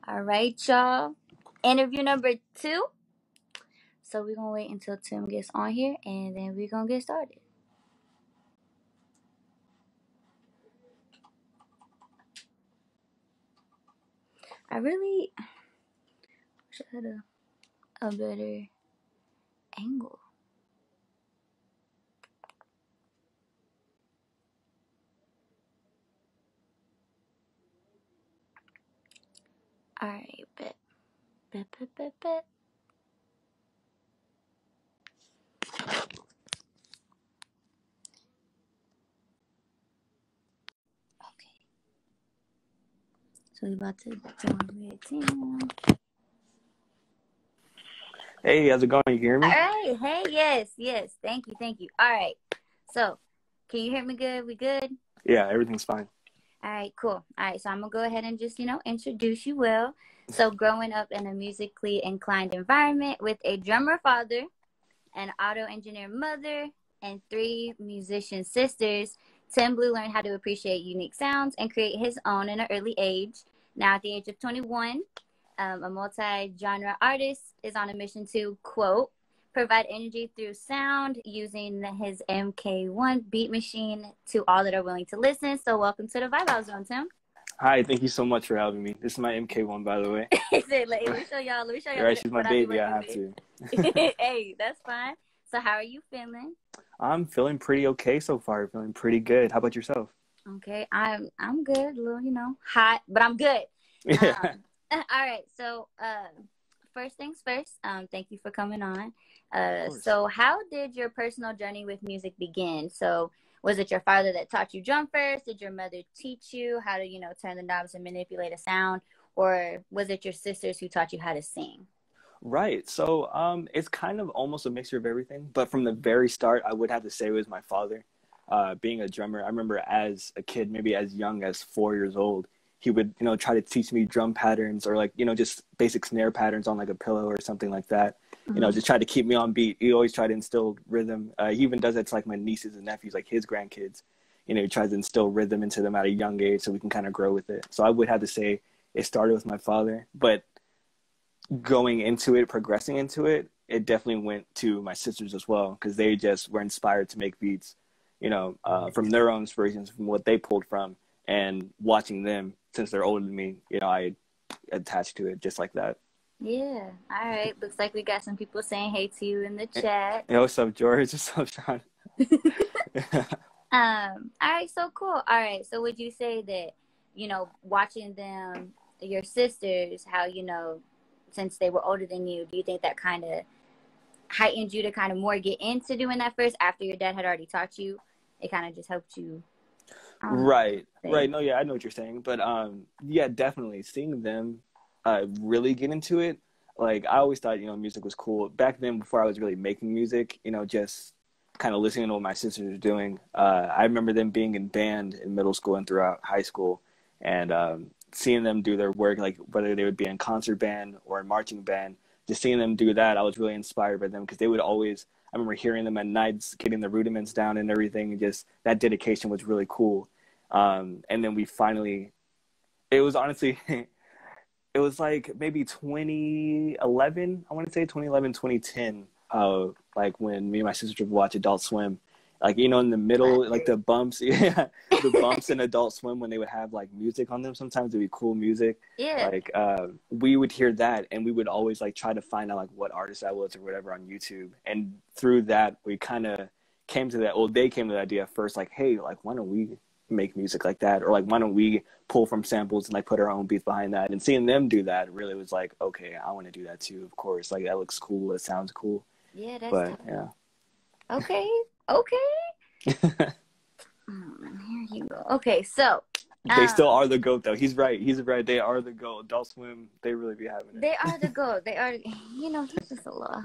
All right, y'all. Interview number 2. So we're gonna wait until Tim gets on here, and then we're gonna get started. I really should have had a better angle. All right, bet. Okay, so we about to join with Tim. Hey, how's it going? You can hear All me? right, hey, yes. Thank you. All right, so can you hear me good? We good? Yeah, everything's fine. All right, cool. All right, so I'm gonna go ahead and just, introduce you well. So, growing up in a musically inclined environment with a drummer father, an auto engineer mother, and 3 musician sisters, Timm Blue learned how to appreciate unique sounds and create his own in an early age. Now, at the age of 21, a multi-genre artist is on a mission to, quote, provide energy through sound using his MK1 beat machine to all that are willing to listen. So welcome to the Vibe Out Zone, Tim. Hi, thank you so much for having me. This is my MK1, by the way. He said, let me show y'all Right, she's my what I be baby. I working have with. to. Hey, that's fine. So how are you feeling? I'm feeling pretty okay so far. Feeling pretty good. How about yourself? Okay, I'm good. A little, hot, but I'm good. Yeah, All right. So, first things first. Thank you for coming on. of course. So how did your personal journey with music begin? So, was it your father that taught you drum first? Did your mother teach you how to, turn the knobs and manipulate a sound, or was it your sisters who taught you how to sing? Right. So, it's kind of almost a mixture of everything. But from the very start, I would have to say it was my father. Being a drummer, I remember as a kid, maybe as young as 4 years old, he would, try to teach me drum patterns or like, just basic snare patterns on like a pillow or something like that. Mm-hmm. Just try to keep me on beat. He always tried to instill rhythm. He even does that to like my nieces and nephews, like his grandkids. He tries to instill rhythm into them at a young age so we can kind of grow with it. So I would have to say it started with my father, but going into it, progressing into it, it definitely went to my sisters as well because they just were inspired to make beats, from their own inspirations, from what they pulled from, and watching them since they're older than me, I attached to it just like that. Yeah. All right. Looks like we got some people saying hey to you in the chat. Hey, what's up, George? What's up, Sean? All right, so cool. All right, so would you say that, watching them, your sisters, how, since they were older than you, do you think that kind of heightened you to kind of more get into doing that first after your dad had already taught you? It kind of just helped you. Right. No, yeah, I know what you're saying, but yeah, definitely seeing them really get into it. Like I always thought, music was cool back then before I was really making music. Just kind of listening to what my sisters were doing. I remember them being in band in middle school and throughout high school, and seeing them do their work, like whether they would be in concert band or in marching band. Just seeing them do that, I was really inspired by them because they would always. I remember hearing them at nights, getting the rudiments down and everything, and just that dedication was really cool. And then we finally, it was honestly, it was like maybe 2011, I want to say 2011, 2010, like when me and my sister would watch Adult Swim. Like, in the middle, like the bumps, yeah, the bumps in Adult Swim when they would have like music on them, sometimes it'd be cool music. Yeah. Like, we would hear that and we would always like try to find out like what artist that was or whatever on YouTube. And through that, we kind of came to that, well, they came to the idea first, like, hey, like, why don't we make music like that? Or like, why don't we pull from samples and like put our own beats behind that? And seeing them do that really was like, okay, I want to do that too, of course. Like, that looks cool, it sounds cool. Yeah, that's But tough. yeah. Okay. Here you go. Okay, so They still are the GOAT though. He's right. They are the GOAT. Adult Swim, they really be having it. they are the goat. They are, he's just a little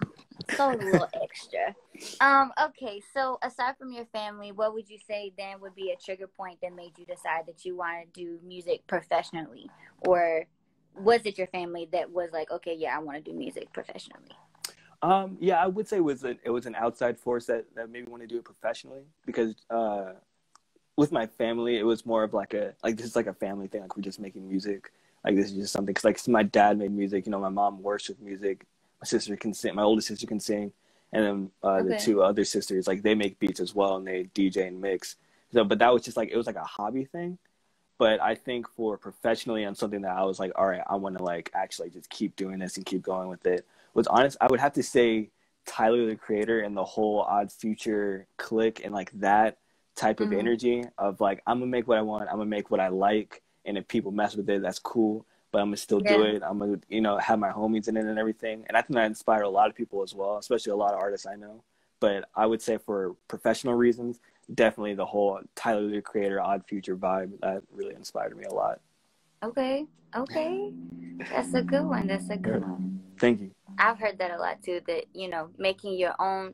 extra. Okay, so aside from your family, what would you say then would be a trigger point that made you decide that you want to do music professionally? Or was it your family that was like, okay, yeah, I want to do music professionally? Yeah, I would say it was an outside force that made me want to do it professionally because with my family, it was more of like this is like a family thing. Like we're just making music. Like, this is just something, because like my dad made music, you know, my mom works with music, my sister can sing, my oldest sister can sing, and then the two other sisters, like, they make beats as well, and they DJ and mix. So, but that was just like, it was like a hobby thing. But I think for professionally on something that I was like, all right, I want to like actually just keep doing this and keep going with it, was honest. I would have to say Tyler, the Creator, and the whole Odd Future clique, and like that type of energy of like, I'm gonna make what I want, I'm gonna make what I like, and if people mess with it, that's cool, but I'm gonna still do it. I'm gonna, you know, have my homies in it and everything. And I think that inspired a lot of people as well, especially a lot of artists I know. But I would say for professional reasons, definitely the whole Tyler, the Creator, Odd Future vibe, that really inspired me a lot. Okay. That's a good one. Thank you. I've heard that a lot too, that, you know, making your own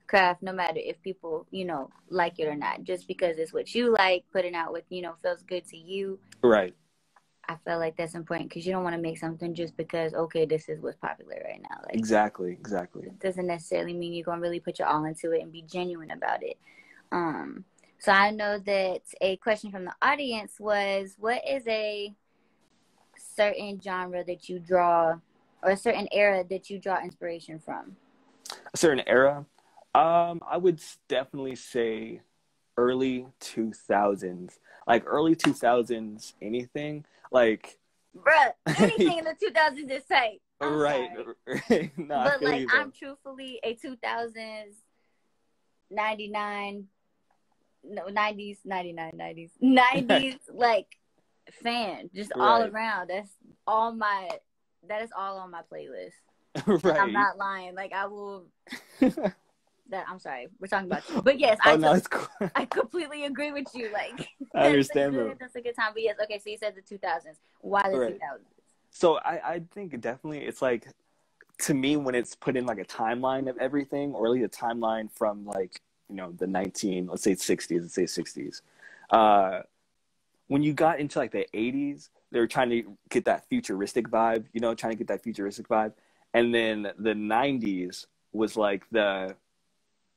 craft, no matter if people, you know, like it or not, just because it's what you like, putting out what, you know, feels good to you. Right. I feel like that's important, because you don't want to make something just because, okay, this is what's popular right now. Like, exactly. It doesn't necessarily mean you're going to really put your all into it and be genuine about it. So I know that a question from the audience was, what is a certain genre that you draw, or a certain era that you draw inspiration from? A certain era? I would definitely say early 2000s. Like early 2000s, anything. Like, bruh, anything in the 2000s is tight. Right. No, but like, I'm truthfully a 2000s, 99, no, 90s, 99, 90s, like, fan, just all around. That is all on my playlist. Right. I'm not lying. Like, I will. I'm sorry, we're talking about you, but yes, cool. I completely agree with you. Like, I understand. That's a good time. But yes, okay. So you said the 2000s. Why the 2000s? So I think definitely it's like, to me, when it's put in like a timeline of everything, or really a timeline from like, you know, the let's say 60s, when you got into like the 80s, they were trying to get that futuristic vibe, you know, and then the 90s was like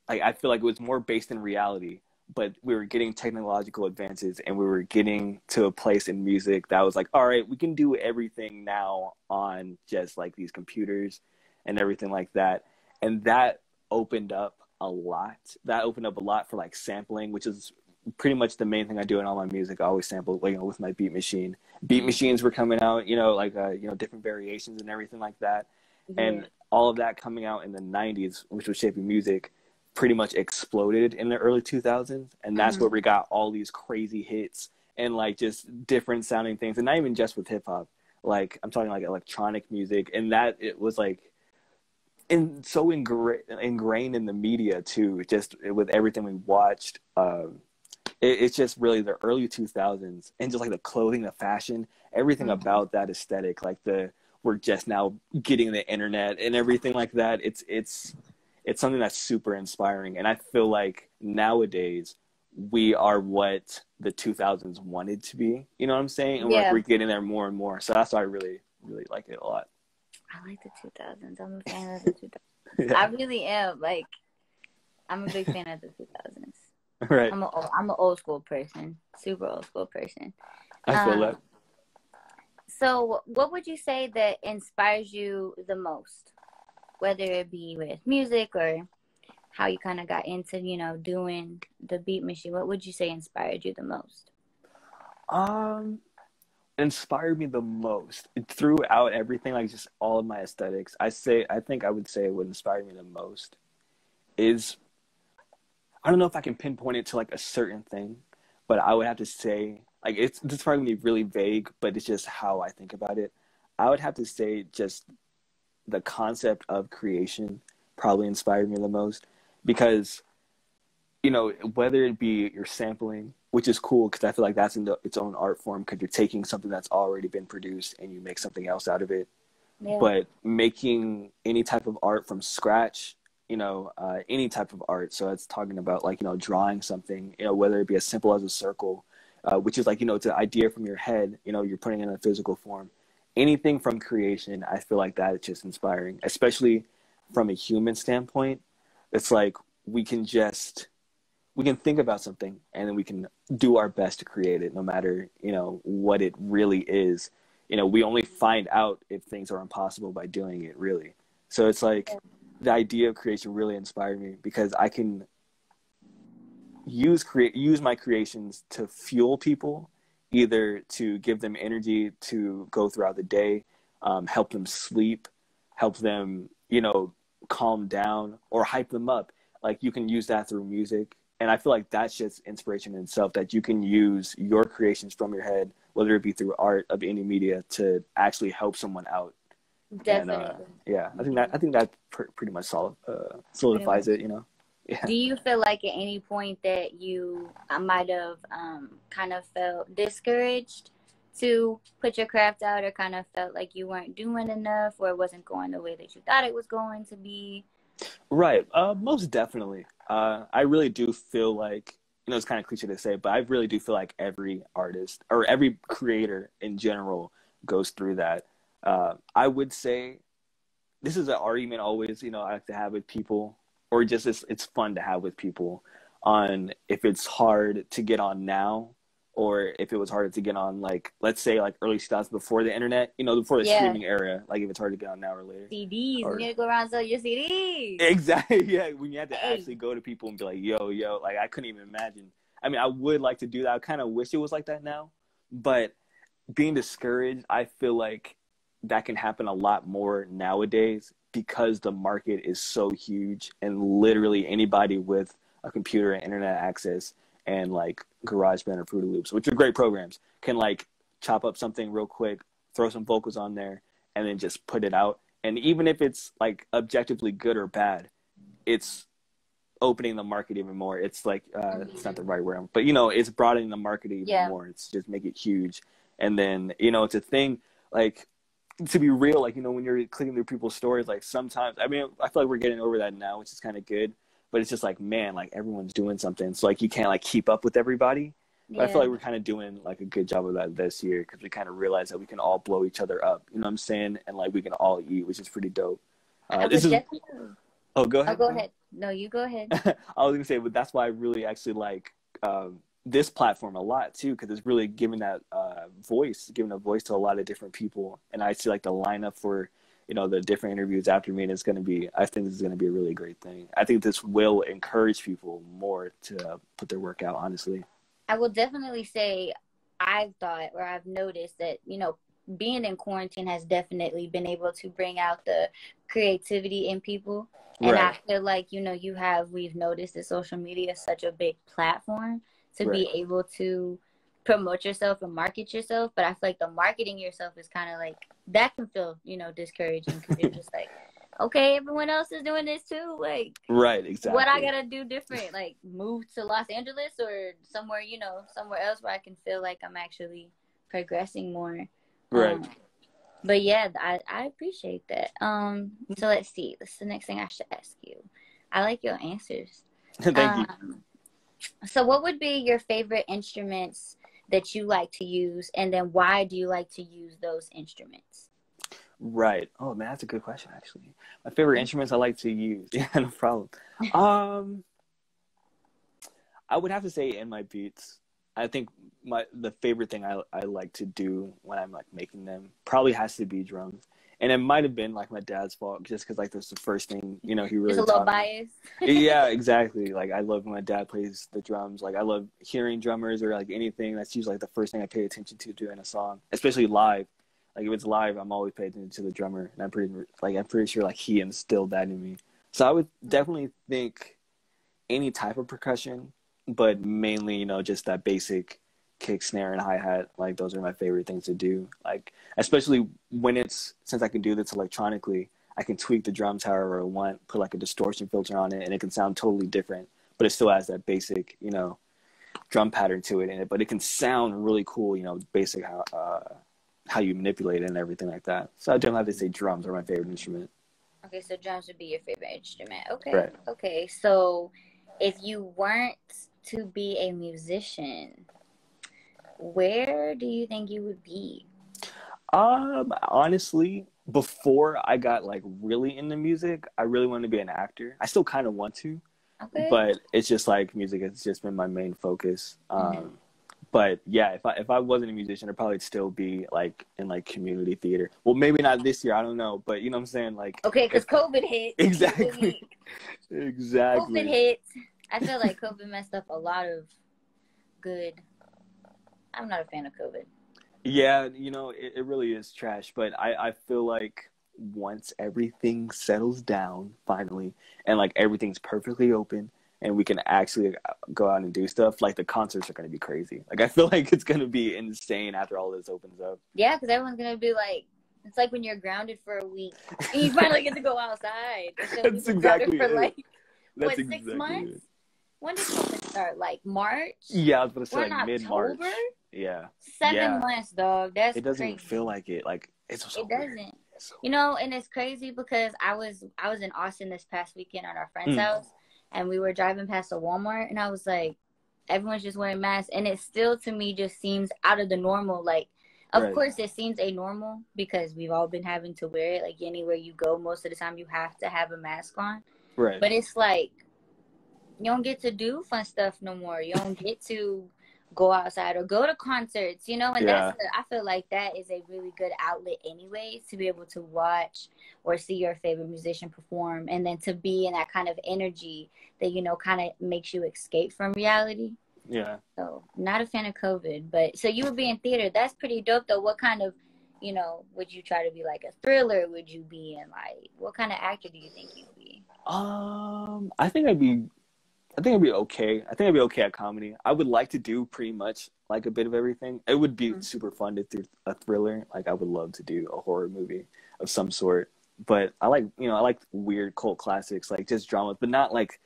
I feel like it was more based in reality, but we were getting technological advances, and we were getting to a place in music that was like, all right, we can do everything now on just like these computers and everything like that. And that opened up a lot. For like sampling, which is pretty much the main thing I do in all my music. I always sample, you know, with my beat machine. Beat machines were coming out, you know, like you know, different variations and everything like that. And all of that coming out in the 90s, which was shaping music, pretty much exploded in the early 2000s. And that's where we got all these crazy hits and like just different sounding things. And not even just with hip hop. Like, I'm talking like electronic music. And that it was like so ingrained in the media too, just with everything we watched. It's just really the early 2000s, and just like the clothing, the fashion, everything about that aesthetic. Like we're just now getting the internet and everything like that. It's something that's super inspiring. And I feel like nowadays we are what the 2000s wanted to be. You know what I'm saying? And like, we're getting there more and more. So that's why I really, really like it a lot. I like the 2000s. I'm a fan of the 2000s. I really am. Like, I'm a big fan of the 2000s. Right. I'm an old school person. Super old school person. I feel that. So what would you say that inspires you the most? Whether it be with music or how you kind of got into, you know, doing the beat machine. What would you say inspired you the most? Inspired me the most throughout everything, like just all of my aesthetics. I think I would say what inspired me the most is, I don't know if I can pinpoint it to like a certain thing, but I would have to say, like, it's probably gonna be really vague, but it's just how I think about it. I would have to say just the concept of creation probably inspired me the most, because, you know, whether it be your sampling, which is cool because I feel like that's in its own art form, because you're taking something that's already been produced and you make something else out of it. Yeah. But making any type of art from scratch, you know, any type of art. So it's talking about like, you know, drawing something, you know, whether it be as simple as a circle, which is like, you know, it's an idea from your head, you know, you're putting it in a physical form. Anything from creation, I feel like that is just inspiring, especially from a human standpoint. It's like we can just we can think about something and then we can do our best to create it, no matter, you know, what it really is. You know, we only find out if things are impossible by doing it, really. So it's like the idea of creation really inspired me, because I can use my creations to fuel people, either to give them energy to go throughout the day, help them sleep, help them, you know, calm down, or hype them up. Like, you can use that through music. And I feel like that's just inspiration in itself, that you can use your creations from your head, whether it be through art of any media, to actually help someone out. Definitely. And I think that pretty much solidifies it, you know. Yeah. Do you feel like at any point that you might have kind of felt discouraged to put your craft out, or kind of felt like you weren't doing enough, or it wasn't going the way that you thought it was going to be? Right. Most definitely. I really do feel like, you know, it's kind of cliche to say, but I really do feel like every artist or every creator in general goes through that. I would say this is an argument always, you know, I like to have with people, or just it's fun to have with people, on if it's hard to get on now, or if it was harder to get on, like, let's say, like, early 2000s, before the internet, you know, before the streaming era, like, if it's hard to get on now or later. CDs, or, you need to go around and sell your CDs. Exactly, yeah, when you had to actually go to people and be like, yo, like, I couldn't even imagine. I mean, I would like to do that. I kind of wish it was like that now, but being discouraged, I feel like that can happen a lot more nowadays, because the market is so huge, and literally anybody with a computer and internet access and, like, GarageBand or Fruity Loops, which are great programs, can, like, chop up something real quick, throw some vocals on there, and then just put it out. And even if it's, like, objectively good or bad, it's opening the market even more. It's like, it's not the right word, but, you know, it's broadening the market even more. It's just make it huge. And then, you know, it's a thing, like, to be real, like, you know, when you're clicking through people's stories, like, sometimes, I mean, I feel like we're getting over that now, which is kind of good, but it's just like, man, like, everyone's doing something, so, like, you can't, like, keep up with everybody. But I feel like we're kind of doing, like, a good job of that this year, because we kind of realize that we can all blow each other up, you know what I'm saying? And, like, we can all eat, which is pretty dope. Oh, go ahead. Oh, go ahead. No, you go ahead. I was gonna say, but that's why I really actually like this platform a lot too, because it's really giving that giving a voice to a lot of different people. And I see, like, the lineup for, you know, the different interviews after me, and I think this is gonna be a really great thing. I think this will encourage people more to put their work out, honestly. I will definitely say I've noticed that, you know, being in quarantine has definitely been able to bring out the creativity in people. And I feel like, you know, we've noticed that social media is such a big platform to be able to promote yourself and market yourself. But I feel like the marketing yourself is kind of like, that can feel, you know, discouraging, because you're just like, okay, everyone else is doing this too. Like, exactly. What I gotta do different? Like, move to Los Angeles or somewhere, you know, somewhere else where I can feel like I'm actually progressing more. But yeah, I appreciate that. So let's see. That's the next thing I should ask you. I like your answers. Thank you. So what would be your favorite instruments that you like to use, and then why do you like to use those instruments? Right. Oh man, that's a good question, actually. My favorite instruments I like to use. Yeah, no problem. I would have to say, in my beats, I think the favorite thing I like to do when I'm, like, making them probably has to be drums. And it might have been, like, my dad's fault, just because, like, that's the first thing, you know, he really taught me. Just a little bias. Yeah, exactly. Like, I love when my dad plays the drums. Like, I love hearing drummers, or, like, anything. That's usually, like, the first thing I pay attention to during a song, especially live. Like, if it's live, I'm always paying attention to the drummer, and I'm pretty sure, like, he instilled that in me. So I would definitely think any type of percussion, but mainly, you know, just that basic kick, snare, and hi-hat. Like, those are my favorite things to do. Like, especially since I can do this electronically, I can tweak the drums however I want, put, like, a distortion filter on it, and it can sound totally different, but it still has that basic, you know, drum pattern to it, but it can sound really cool, you know, basic how you manipulate it and everything like that. So I don't have to say drums are my favorite instrument. Okay, so drums would be your favorite instrument. Okay. Right. Okay, so if you weren't to be a musician, where do you think you would be? Honestly, before I got, like, really into music, I really wanted to be an actor. I still kind of want to. Okay. But it's just like music has just been my main focus. But yeah, if I wasn't a musician, I'd probably still be like in like community theater. Well, maybe not this year, I don't know, but you know what I'm saying? Like, okay, because COVID hit. Exactly. Exactly. COVID hit. I feel like COVID messed up a lot of good. I'm not a fan of COVID. Yeah, you know, it really is trash, but I feel like once everything settles down finally and like everything's perfectly open and we can actually go out and do stuff, like the concerts are going to be crazy. Like I feel like it's going to be insane after all this opens up. Yeah, because everyone's going to be like, it's like when you're grounded for a week and you finally get to go outside. That's exactly for it. like, That's what, exactly 6 months? it. When did COVID start? Like March? Yeah, I was going to say We're like mid-March. Yeah. 7 months, dog. That's It doesn't crazy. even feel like it. Like it's so It weird. doesn't. You know, and it's crazy because I was in Austin this past weekend at our friend's house, and we were driving past a Walmart, and I was like, everyone's just wearing masks, and it still to me just seems out of the normal. Like, of course, it seems anormal because we've all been having to wear it. Like anywhere you go, most of the time you have to have a mask on. Right. But it's like you don't get to do fun stuff no more. You don't get to go outside or go to concerts, you know, and I feel like that is a really good outlet anyways, to be able to watch or see your favorite musician perform, and then to be in that kind of energy that, you know, kind of makes you escape from reality. Yeah. So not a fan of COVID, but so you would be in theater. That's pretty dope though. What kind of, you know, would you try to be like a thriller? Would you be in like, what kind of actor do you think you'd be? I think I'd be okay. I think I'd be okay at comedy. I would like to do pretty much like a bit of everything. It would be super fun to do a thriller. Like I would love to do a horror movie of some sort. But I like weird cult classics, like just dramas, but not like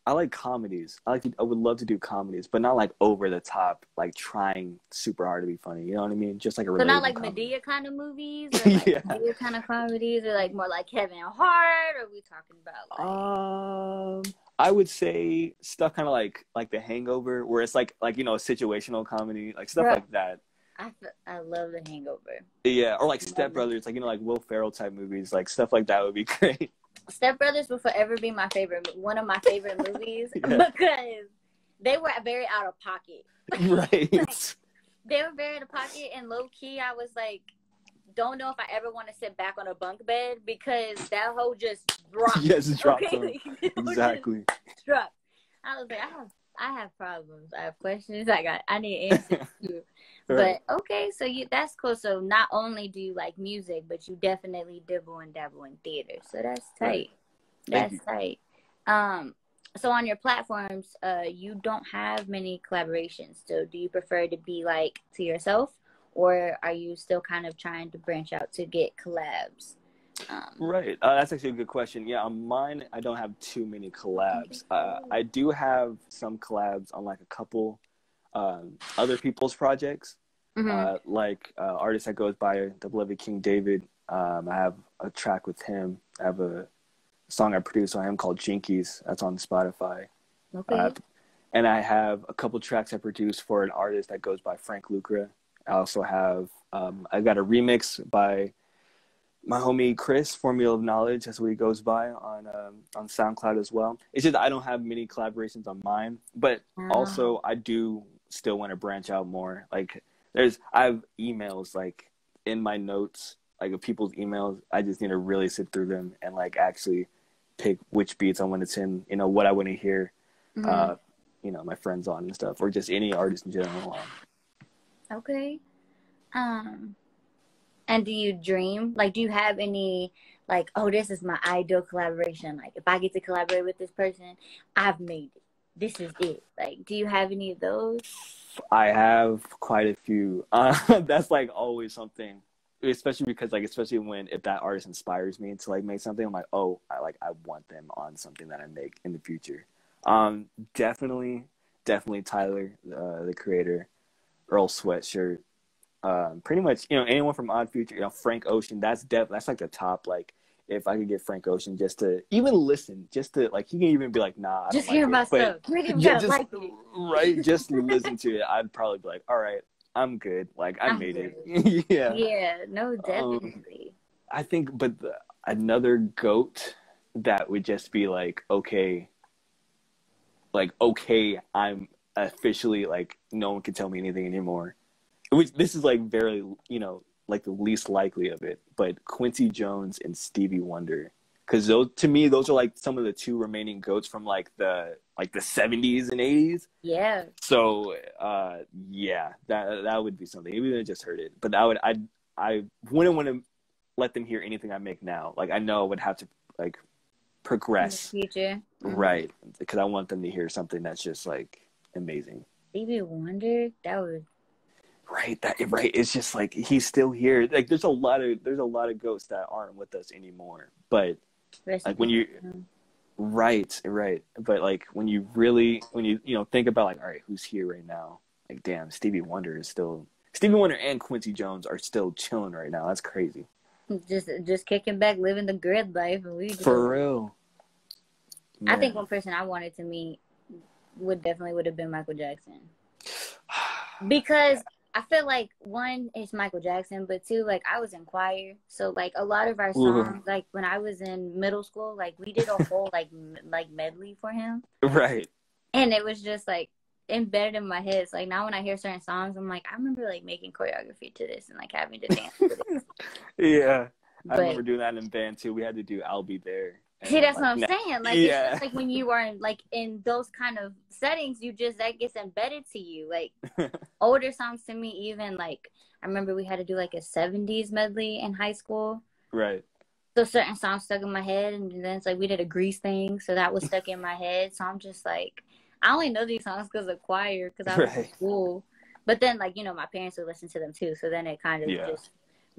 I like comedies. I would love to do comedies, but not like over the top, like trying super hard to be funny. You know what I mean? Just like a relatable not like comedy. Madea kind of movies, or like Madea kind of comedies, or like more like Kevin Hart. Or are we talking about like... I would say stuff kind of like The Hangover, where it's like you know, a situational comedy, like stuff like that. I love The Hangover. Yeah, or like Step Brothers, like, you know, like Will Ferrell type movies, like stuff like that would be great. Step Brothers will forever be one of my favorite movies because they were very out of pocket. Right. Like, they were very out of pocket, and low key, I was like, don't know if I ever want to sit back on a bunk bed because that hoe just dropped. Yes, it dropped. Okay? Exactly. Dropped. I was like, I have problems. I have questions. I need answers too. Right. But okay, so that's cool. So not only do you like music, but you definitely dibble and dabble in theater. So that's tight. Right. That's tight. So on your platforms, you don't have many collaborations. So do you prefer to be like to yourself, or are you still kind of trying to branch out to get collabs? Right. That's actually a good question. Yeah, on mine, I don't have too many collabs. I do have some collabs on like a couple other people's projects, like artist that goes by the beloved King David. I have a track with him. I have a song I produced on him called Jinkies. That's on Spotify. Okay. And I have a couple tracks I produced for an artist that goes by Frank Lucra. I also have I got a remix by my homie Chris, Formula of Knowledge, that's what he goes by on SoundCloud as well. It's just I don't have many collaborations on mine, but also I do still want to branch out more. Like I have emails like in my notes, like of people's emails. I just need to really sit through them and like actually pick which beats I want to send, you know, what I want to hear, you know, my friends on and stuff, or just any artist in general on. Okay. And do you dream? Like, do you have any, like, oh, this is my ideal collaboration. Like, if I get to collaborate with this person, I've made it. This is it. Like, do you have any of those? I have quite a few. That's, like, always something. Especially because, like, if that artist inspires me to, like, make something, I'm like, oh, I want them on something that I make in the future. Definitely Tyler, the creator, Earl Sweatshirt. Pretty much, you know, anyone from Odd Future, you know, Frank Ocean, that's like the top. Like, if I could get Frank Ocean just to even listen, just to like, he can even be like, nah, I just don't hear like my it. stuff. Just like it. Right, just listen to it. I'd probably be like, all right, I'm good. Like, I made it. Yeah. Yeah, no, definitely. I think, but another GOAT that would just be like, okay, I'm officially like, no one can tell me anything anymore. Which, this is like very, like the least likely of it, but Quincy Jones and Stevie Wonder, because those, to me, those are like some of the two remaining goats from like the 70s and 80s. Yeah. So yeah, that would be something. Even if I just heard it, but I wouldn't want to let them hear anything I make now. Like, I know I would have to like progress, in the future, right? Because I want them to hear something that's just like amazing. Stevie Wonder, that would. Right, It's just like he's still here. Like, there's a lot of ghosts that aren't with us anymore. But like when you, right. But like when you think about like, all right, who's here right now? Like, damn, Stevie Wonder and Quincy Jones are still chilling right now. That's crazy. Just kicking back, living the grid life, and we just, for real. Man. I think one person I wanted to meet would have been Michael Jackson, because I feel like, one, it's Michael Jackson, but two, like, I was in choir, so like a lot of our songs, like when I was in middle school, like we did a whole like medley for him, right? And it was just like embedded in my head. So like now when I hear certain songs, I'm like, I remember like making choreography to this and like having to dance to this. Yeah, I remember doing that in band too. We had to do "I'll Be There." See, that's what I'm saying. Like, it's just like when you are in those kind of settings, that gets embedded to you. Like, older songs to me, even like, I remember we had to do like a 70s medley in high school. Right. So certain songs stuck in my head, and then it's like we did a Grease thing, so that was stuck in my head. So I'm just like, I only know these songs because of choir, because I was in school. But then, like, my parents would listen to them too, so then it kind of just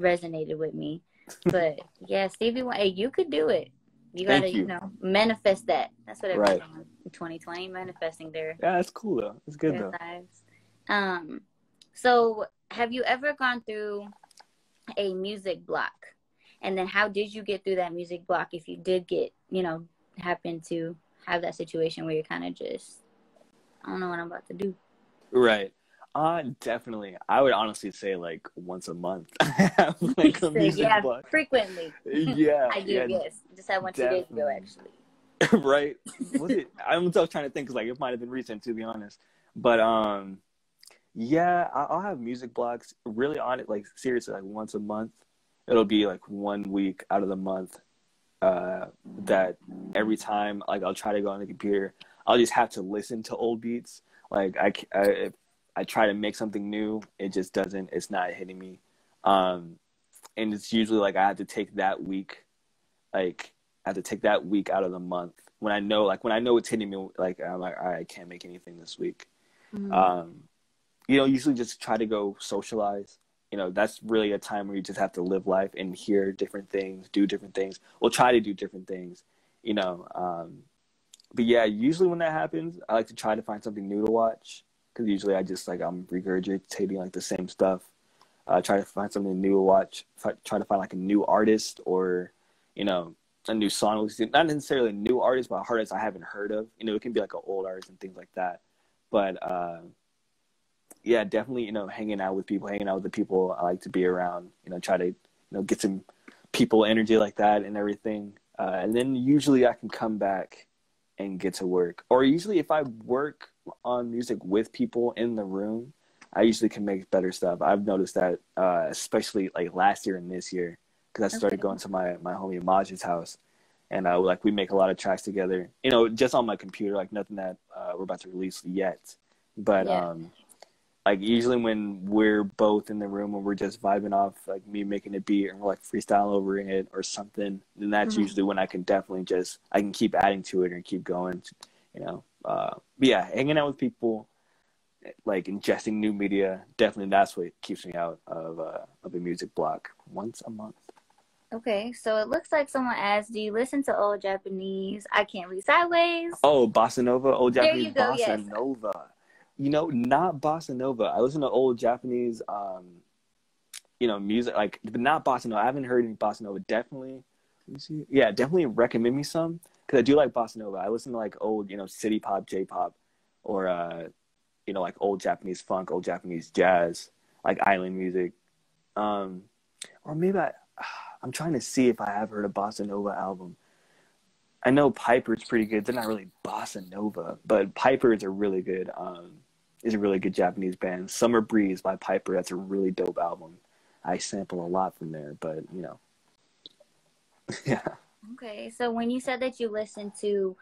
resonated with me. But yeah, Stevie, hey, you could do it. You gotta, manifest that. That's what everyone's doing in 2020, manifesting their. Yeah, that's cool though. It's good though. Lives. So have you ever gone through a music block? And then how did you get through that music block? If you did get, happen to have that situation where you're kind of just, I don't know what I'm about to do. Right. Definitely. I would honestly say like once a month. Like a music block. Frequently. Yeah. I do, yes. Just had one 2 days ago, actually. Right. Was it? I'm still trying to think, because like it might have been recent, to be honest. But yeah, I'll have music blocks. Really on it, like seriously, like once a month. It'll be like 1 week out of the month. That every time, like, I'll try to go on the computer, I'll just have to listen to old beats. Like I try to make something new, it's not hitting me. And it's usually like I have to take that week out of the month when I know it's hitting me. Like, I'm like, all right, I can't make anything this week. Mm-hmm. Usually just try to go socialize. That's really a time where you just have to live life and hear different things, do different things. We'll try to do different things, but yeah, usually when that happens, I like to try to find something new to watch. Because usually I'm regurgitating like the same stuff. Try to find something new to watch. Try to find like a new artist, or a new song. Not necessarily a new artist, but artists I haven't heard of. It can be like an old artist and things like that. But yeah, definitely hanging out with the people I like to be around. Try to get some people energy like that and everything. And then usually I can come back and get to work. Or usually if I work on music with people in the room, I usually can make better stuff. I've noticed that, especially like last year and this year, because I started going to my homie Maj's house, and we make a lot of tracks together. Just on my computer, like nothing that we're about to release yet. But like usually when we're both in the room and we're just vibing off, like me making a beat and we're like freestyle over it or something, then that's usually when I can definitely I can keep adding to it and keep going. But yeah, hanging out with people, like ingesting new media, definitely that's what keeps me out of a music block once a month. Okay, so it looks like someone asked, do you listen to old Japanese? I Can't Read Sideways. Oh, bossa nova, old Japanese there you go, bossa nova. Not bossa nova. I listen to old Japanese, music, but not bossa nova. I haven't heard any bossa nova. Definitely, definitely recommend me some, because I do like bossa nova. I listen to like old, city pop, J-pop, or like old Japanese funk, old Japanese jazz, like island music, or maybe I'm trying to see if I have heard a bossa nova album. I know Piper's pretty good. They're not really bossa nova, but Piper is a really good Japanese band. Summer Breeze by Piper. That's a really dope album. I sample a lot from there, but you know, yeah. Okay, so when you said that you listen to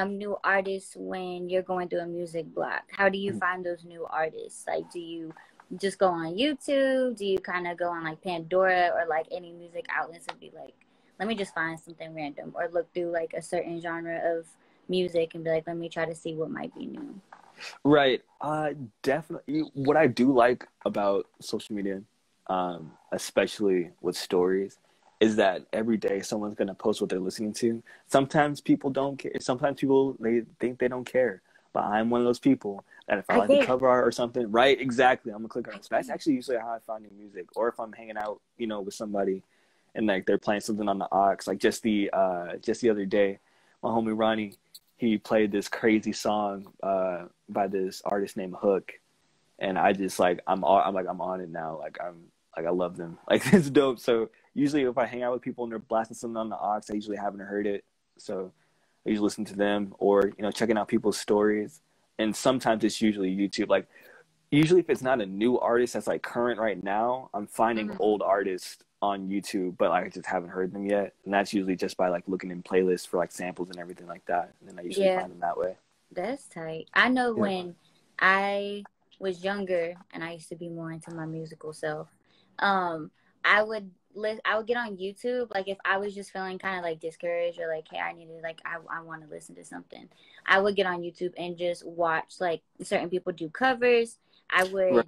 new artists when you're going through a music block, how do you find those new artists? Like, do you just go on YouTube? Do you kind of go on like Pandora or like any music outlets and be like, let me just find something random, or look through like a certain genre of music and be like, let me try to see what might be new? Right. Definitely. What I do like about social media, especially with stories, is that every day someone's going to post what they're listening to. Sometimes people don't care. Sometimes people, they think they don't care. But I'm one of those people that if I like the cover art or something, right, exactly, I'm going to click on it. So that's actually usually how I find new music. Or if I'm hanging out, you know, with somebody and like they're playing something on the aux. Like just the other day, my homie Ronnie, he played this crazy song by this artist named Hook. And I just like, I'm on it now. I love them. Like, it's dope. So usually if I hang out with people and they're blasting something on the aux, I usually haven't heard it. So I usually listen to them, or, you know, checking out people's stories. And sometimes it's usually YouTube. Like, usually if it's not a new artist that's like current right now, I'm finding old artists on YouTube, but like, I just haven't heard them yet. And that's usually just by like looking in playlists for like samples and everything like that. And then I usually find them that way. That's tight. I know when I was younger and I used to be more into my musical self, I would get on YouTube. Like if I was just feeling kind of like discouraged, or like, hey, I want to listen to something, I would get on YouTube and just watch like certain people do covers. I would,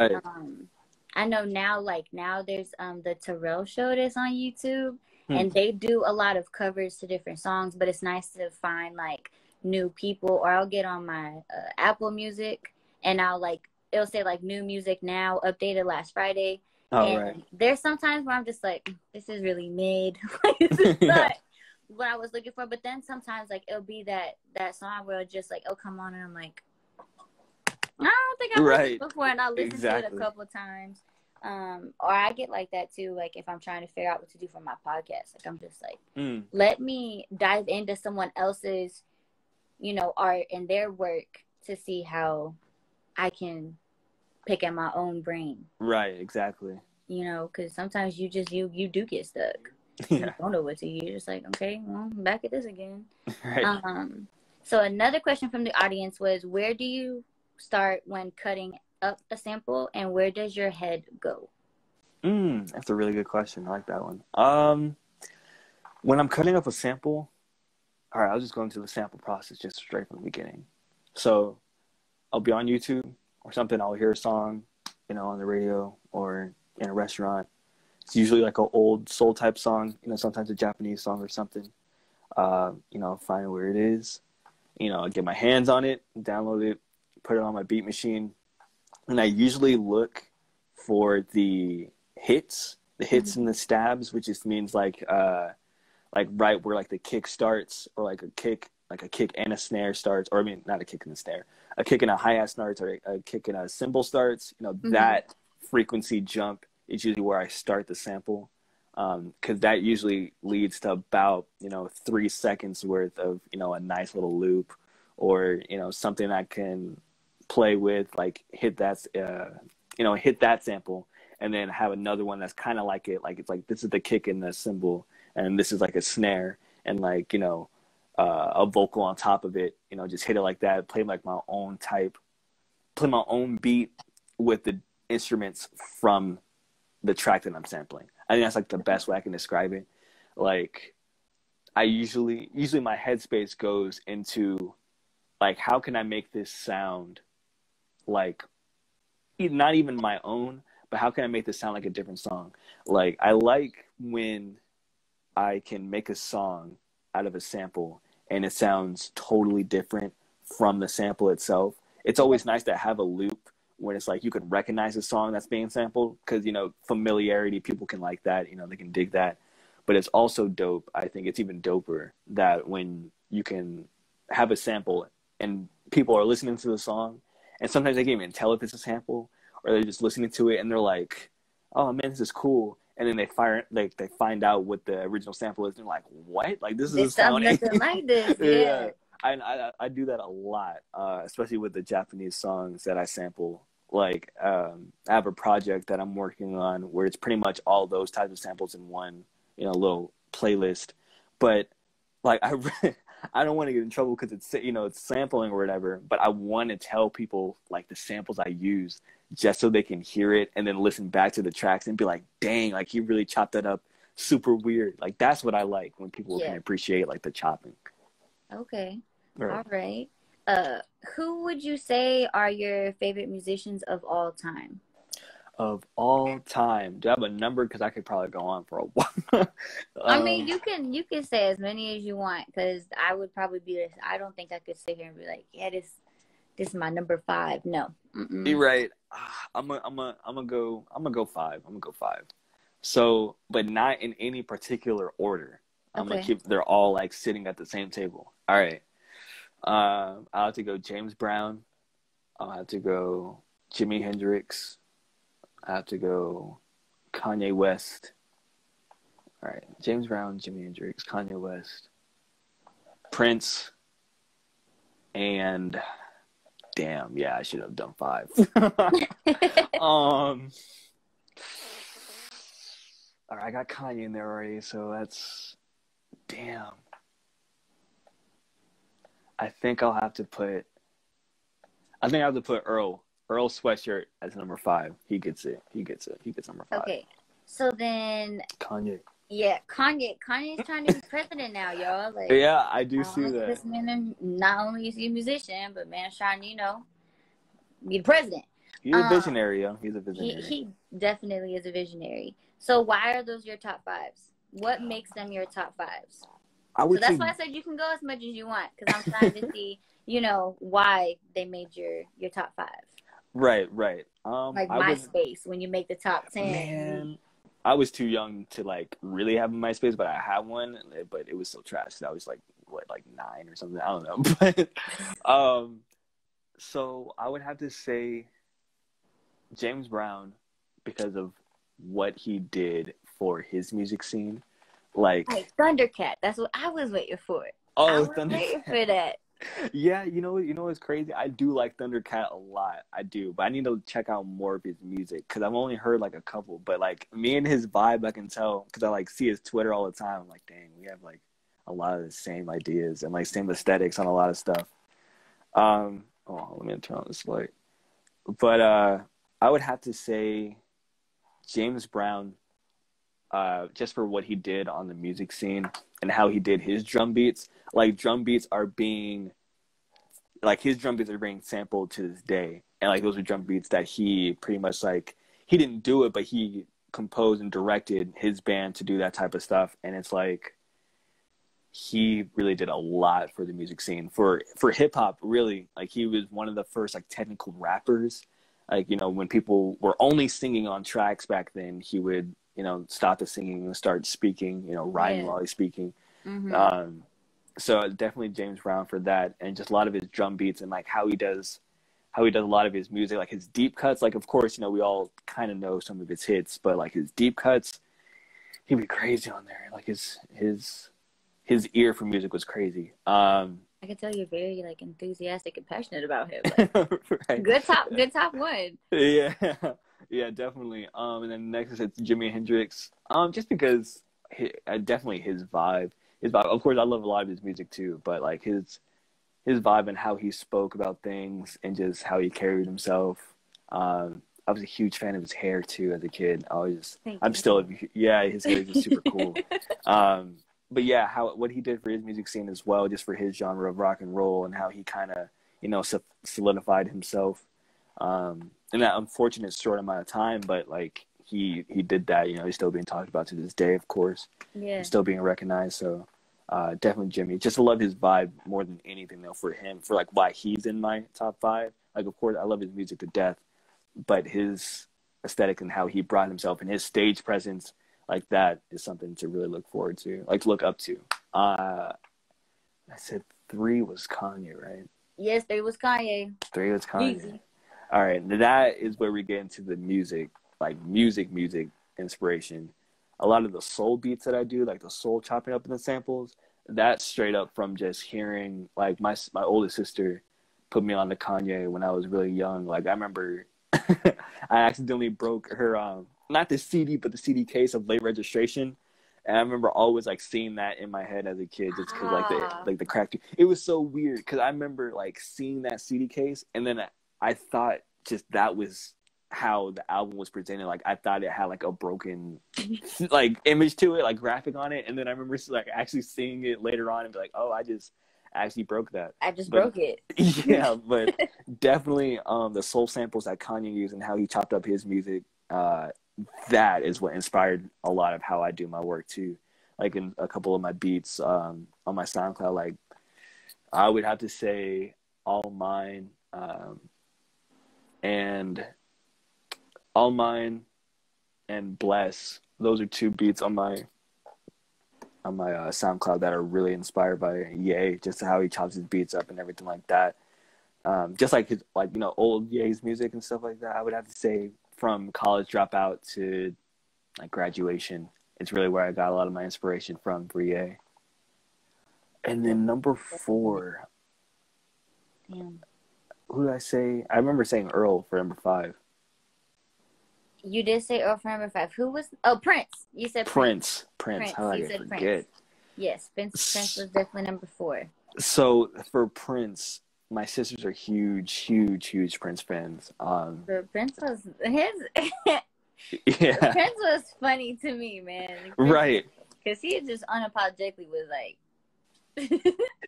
I know now there's the Terrell Show that's on YouTube, and they do a lot of covers to different songs, but it's nice to find like new people. Or I'll get on my Apple Music, and it'll say like new music now, updated last Friday. There's sometimes where I'm just like, this is really mid. This is not what I was looking for. But then sometimes like it'll be that song where it's just like, oh, come on, and I'm like, I don't think I've heard it before, and I'll listen to it a couple of times. Or I get like that too, like if I'm trying to figure out what to do for my podcast. Like I'm just like, let me dive into someone else's, you know, art and their work to see how I can pick at my own brain. Right, exactly. You know, because sometimes you do get stuck. You don't know what to use. You're just like, okay, well, I'm back at this again. So another question from the audience was, where do you start when cutting up a sample, and where does your head go? That's a really good question. I like that one. When I'm cutting up a sample, all right, I'll just go into the sample process just straight from the beginning. So I'll be on YouTube or something. I'll hear a song, you know, on the radio or in a restaurant. It's usually like an old soul type song, you know, sometimes a Japanese song or something. You know, find where it is, you know, get my hands on it, download it, put it on my beat machine. And I usually look for the hits and the stabs, which just means like right where like the kick starts, or like a kick and a snare starts, or I mean, not a kick and a snare, a kick and a hi-hat starts, or a kick and a cymbal starts. You know, that frequency jump is usually where I start the sample, because that usually leads to about, you know, 3 seconds worth of, you know, a nice little loop, or, you know, something I can play with, like hit that sample, and then have another one that's kind of like it, like it's like, this is the kick and the cymbal, and this is like a snare, and like, you know, a vocal on top of it, you know, just hit it like that, play like my own beat with the instruments from the track that I'm sampling. I think that's like the best way I can describe it. Like, I usually my headspace goes into like, how can I make this sound like not even my own, but how can I make this sound like a different song? Like, I like when I can make a song out of a sample and it sounds totally different from the sample itself. It's always nice to have a loop when it's like you can recognize a song that's being sampled, because, you know, familiarity, people can like that, you know, they can dig that. But it's also dope, I think it's even doper, that when you can have a sample and people are listening to the song, and sometimes they can't even tell if it's a sample, or they're just listening to it and they're like, oh man, this is cool. and then they find out what the original sample is, and they're like, what? Like, this It is sounds sounding nothing like this. Yeah. I do that a lot, especially with the Japanese songs that I sample. Like, I have a project that I'm working on where it's pretty much all those types of samples in one, little playlist. But like, I don't want to get in trouble because it's sampling or whatever. But I want to tell people like the samples I use just so they can hear it and then listen back to the tracks and be like, dang, like you really chopped that up super weird. Like, that's what I like, when people can appreciate like the chopping. Okay. Right. All right. Who would you say are your favorite musicians of all time? Of all time, do I have a number? Because I could probably go on for a while. I mean, you can say as many as you want, because I would probably be this. I don't think I could sit here and be like, yeah, this is my number 5. No. You're right. I'm gonna go 5. I'm gonna go 5. So, but not in any particular order. I'm gonna keep. They're all like sitting at the same table. All right. I'll have to go James Brown. I'll have to go Jimi Hendrix. I have to go Kanye West. All right, James Brown, Jimi Hendrix, Kanye West, Prince, and damn, yeah, I should have done 5. All right, I got Kanye in there already, so that's damn. I think I have to put Earl Sweatshirt as number 5. He gets it. He gets number 5. Okay. So then Kanye. Yeah, Kanye's trying to be president now, y'all. Like, yeah, I do see that. This man, not only is he a musician, but man, trying to, be the president. He's a visionary, yo. He's a visionary. He definitely is a visionary. So why are those your top 5s? What makes them your top 5s? So that's why I said you can go as much as you want, because I'm trying to see, why they made your top 5. Right. Like MySpace, when you make the top 10. Man, I was too young to like really have a MySpace, but I had one, but it was so trash. I was like 9 or something. I don't know. But so I would have to say James Brown, because of what he did for his music scene. Like Thundercat. That's what I was waiting for. Oh, Thundercat. Waiting for that. Yeah, you know what's crazy? I do like Thundercat a lot. I do, but I need to check out more of his music because I've only heard like a couple. But like me and his vibe, I can tell because I like see his Twitter all the time. I'm like, dang, we have like a lot of the same ideas and like same aesthetics on a lot of stuff. Oh, let me turn on this light. But I would have to say James Brown, just for what he did on the music scene and how he did his drum beats. Like his drum beats are being sampled to this day. And like those are drum beats that he pretty much like, he didn't do it, but he composed and directed his band to do that type of stuff. And it's like, he really did a lot for the music scene, for hip hop, really. Like he was one of the first like technical rappers. Like, when people were only singing on tracks back then, he would, stop the singing and start speaking, rhyming while he's speaking. Mm-hmm. So definitely James Brown for that, and just a lot of his drum beats and like how he does a lot of his music, like his deep cuts. Like, of course, we all kind of know some of his hits, but like his deep cuts, he'd be crazy on there. Like his ear for music was crazy. I can tell you're very like enthusiastic and passionate about him. Like, right. Good top 1. Yeah, definitely. And then next is Jimi Hendrix. Just because definitely his vibe. Of course, I love a lot of his music too, but like his vibe and how he spoke about things and just how he carried himself. I was a huge fan of his hair too as a kid. His hair is just super cool. But yeah, what he did for his music scene as well, just for his genre of rock and roll, and how he kind of solidified himself in that unfortunate short amount of time. But like he did that. He's still being talked about to this day, of course. Yeah. He's still being recognized. So definitely Jimmy. Just love his vibe more than anything, though, for him, for like why he's in my top 5. Like, of course, I love his music to death, but his aesthetic and how he brought himself and his stage presence, like that is something to really look forward to, like to look up to. I said 3 was Kanye, right? Yes, 3 was Kanye. 3 was Kanye. Easy. All right, that is where we get into the music, like music inspiration. a lot of the soul beats that I do, like the soul chopping up in the samples, that's straight up from just hearing, like, my oldest sister put me on to Kanye when I was really young. Like, I remember I accidentally broke her, not the CD, but the CD case of Late Registration. And I remember always, like, seeing that in my head as a kid, just because, like, the crack. It was so weird, because I remember, like, seeing that CD case, and then I thought just that was how the album was presented. Like, I thought it had, like, a broken, like, image to it, like, graphic on it. And then I remember, like, actually seeing it later on and be like, oh, I just actually broke that. Broke it. Yeah, but definitely the soul samples that Kanye used and how he chopped up his music, that is what inspired a lot of how I do my work too. Like, in a couple of my beats on my SoundCloud, like, I would have to say All Mine and Bless. Those are two beats on my SoundCloud that are really inspired by Ye, just how he chops his beats up and everything like that. Just like his, like, you know, old Ye's music and stuff like that. I would have to say from College Dropout to, like, Graduation, it's really where I got a lot of my inspiration from for Ye. And then number 4. Damn. Who did I say? I remember saying Earl for number 5. You did say Earl for number 5. Who was? Oh, Prince. You said Prince. How did I forget? Prince. Yes, Prince was definitely number 4. So for Prince, my sisters are huge Prince fans. Prince was his. Yeah. Prince was funny to me, man. Right. Because he just unapologetically was like.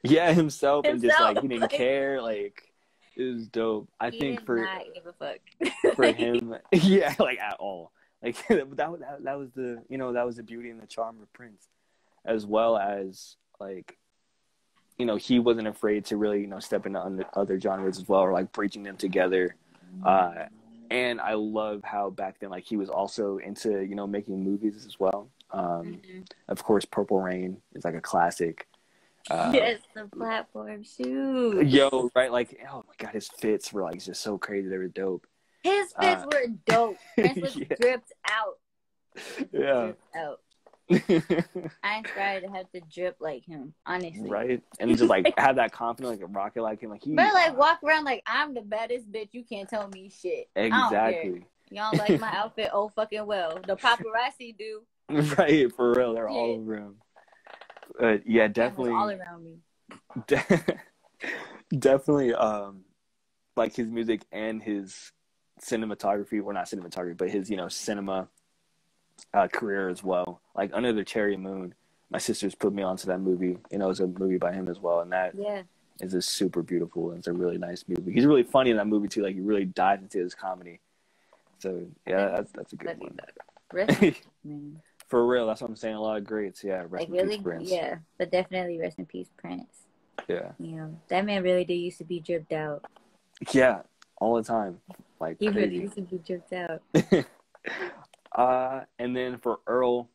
Yeah, himself, and just, like, he didn't care. Like, it was dope. I think for not give a fuck. For him, yeah, like, at all. Like, that was the, you know, that was the beauty and the charm of Prince, as well as, like, you know, he wasn't afraid to really, you know, step into other genres as well, or, like, breaching them together. And I love how back then, like, he was also into, you know, making movies as well. Of course, Purple Rain is, like, a classic. Yes, the platform shoes. Yo, right? Like, oh my God, his fits were, like, just so crazy. They were dope. His fits were dope. Prince was dripped out. Yeah. Dripped out. I inspired to have to drip like him, honestly. Right? And just, like, have that confidence, like, a rocket like him. Like, but, like, walk around like, I'm the baddest bitch. You can't tell me shit. Exactly. Y'all like my outfit? Oh, fucking well. The paparazzi do. Right, for real. They're all over him. Yeah, definitely. All around me. Definitely, like, his music and his cinematography, well, not cinematography, but his, you know, cinema career as well. Like, Under the Cherry Moon, my sisters put me onto that movie. You know, it's a movie by him as well, and that is just super beautiful. And it's a really nice movie. He's really funny in that movie too. Like, he really dives into his comedy. So yeah, that's a good one. Man. For real, that's what I'm saying. A lot of greats. Yeah, rest in peace, Prince. Yeah, but definitely rest in peace, Prince. Yeah. You know, that man really did used to be dripped out. Yeah, all the time. Like, he crazy. Really used to be dripped out. And then for Earl,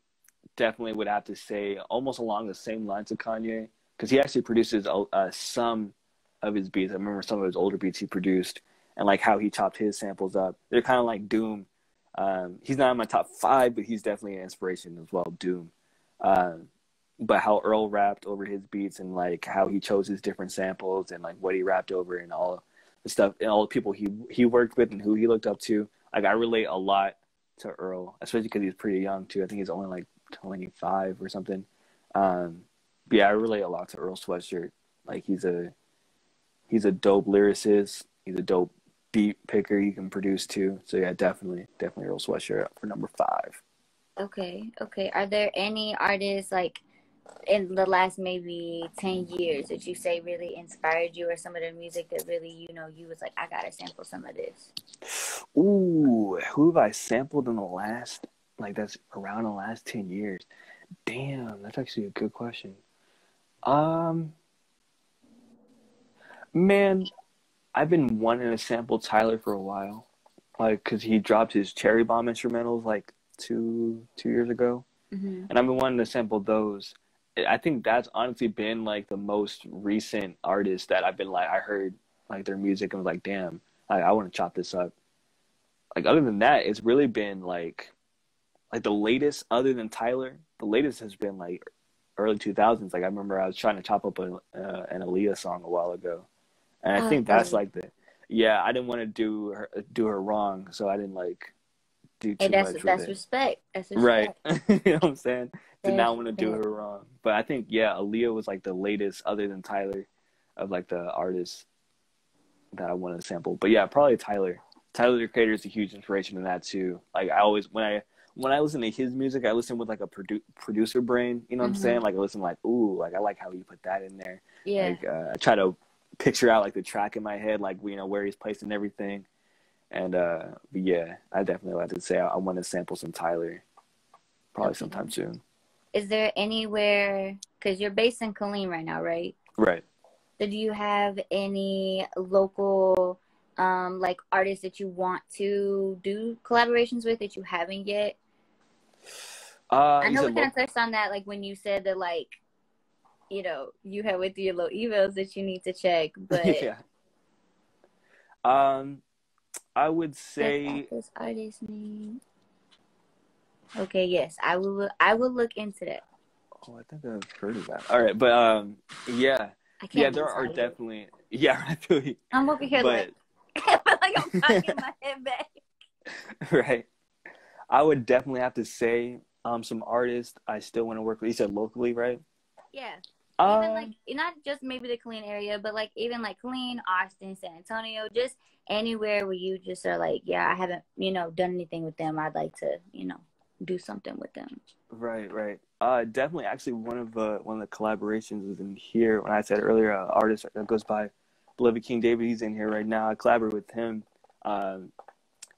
definitely would have to say almost along the same lines of Kanye, because he actually produces some of his beats. I remember some of his older beats he produced, and, like, how he chopped his samples up. They're kind of like Doom. He's not in my top 5, but he's definitely an inspiration as well, Doom. But how Earl rapped over his beats, and, like, how he chose his different samples, and, like, what he rapped over, and all the stuff, and all the people he worked with and who he looked up to. Like, I relate a lot to Earl, especially because he's pretty young too. I think he's only, like, 25 or something. But yeah, I relate a lot to Earl Sweatshirt. Like, he's a dope lyricist. He's a dope beat picker. He can produce too. So yeah, definitely Earl Sweatshirt for number 5. Okay. Are there any artists, like, in the last maybe 10 years that you say really inspired you, or some of the music that really, you know, you was like, I gotta sample some of this? Ooh, who have I sampled in the last, like, that's around the last 10 years? Damn, that's actually a good question. Man, I've been wanting to sample Tyler for a while, like, because he dropped his Cherry Bomb instrumentals, like, two years ago, and I've been wanting to sample those. I think that's honestly been, like, the most recent artist that I've been, like, I heard, like, their music and was like, damn, I want to chop this up. Like, other than that, it's really been, like, like the latest other than Tyler, the latest has been like early 2000s. Like I remember I was trying to chop up an Aaliyah song a while ago, and I think that's like I didn't want to do her wrong, so I didn't like do too much with that's it. respect. That's Right. respect. You know what I'm saying? Did not want to do her wrong, but I think Aaliyah was like the latest other than Tyler of like the artists that I wanted to sample. But yeah, probably Tyler. Tyler the Creator is a huge inspiration in that too. Like I always when I listen to his music, I listen with like a producer brain. You know what I'm saying? Like I listen like, ooh, like I like how you put that in there. Yeah. Like I try to picture out like the track in my head, like where he's placed and everything. And but yeah, I definitely like to say I want to sample some Tyler, probably sometime soon. Is there anywhere, because you're based in Killeen right now, right? Right. So do you have any local like artists that you want to do collaborations with that you haven't yet? I know we kind of touched on that, like when you said that, like, you know, you have with your little emails that you need to check, but yeah. I would say this artist name. Okay, yes, I will look into that. Oh, I think I've heard of that. All right, but yeah, there are definitely I feel you. I'm over here like I'm talking my head back. Right. I would definitely have to say some artists I still want to work with. You said locally, right? Yeah. Even like not just maybe the Killeen area, but like even like Killeen, Austin, San Antonio, just anywhere where you just are like, yeah, I haven't, you know, done anything with them. I'd like to, you know, do something with them. Right. Definitely. Actually, one of the collaborations is in here. When I said earlier, artist that goes by Beloved King David, he's in here right now. I collaborate with him.